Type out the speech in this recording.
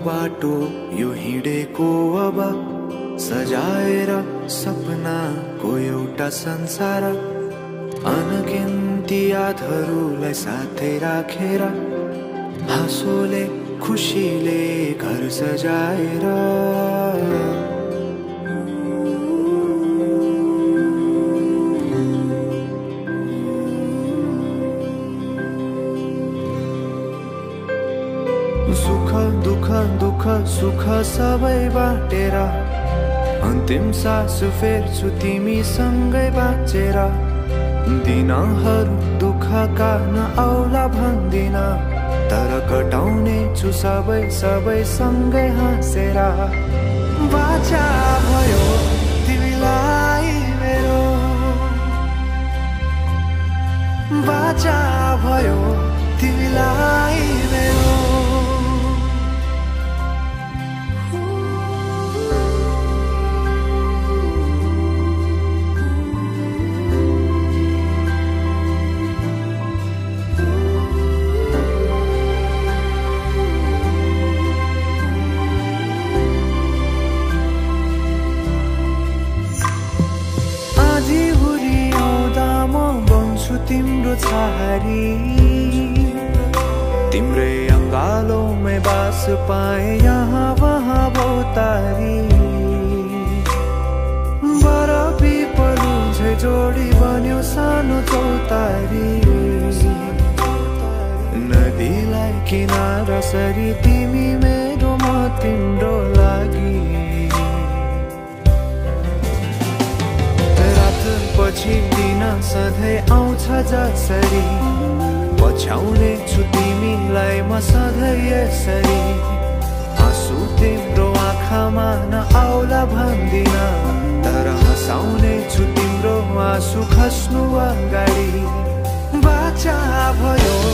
बाटो यो हिँडेको अब सजाएर सपनाको एउटा संसार अनगिन्ती यादहरूलाई साथै राखेर हाँसोले खुसीले घर सजाएर सुख दुख दुख सुख सबै बाटेर अन्तिम सास फेर्छु तिमीसँगै बाँचेर दिनहरू दुःखका नआउला भन्दिन तर कटाउने छु सबै सबै सँगै हाँसेर बाचा भयो तिमीलाई मेरो बाचा भयो तिमीलाई मेरो तिम्रो छहारी तिम्रै अङ्गालोमै बास पाए यहाँ वहाँ भौतारी बरफी पलु झै जोडी बन्यो सानो चौतारी नदीलाई किनारा सरी तिमी मेरो म तिम्रो लागि पछि दिन सधैँ आउँछ जसरी पछ्याउने छु तिमीलाई म सधैँ यसरी आँसु तिम्रो आँखामा नआउला भन्दिन तर हँसाउने छु तिम्रो आँसु खस्नु अगाडि बाचा भयो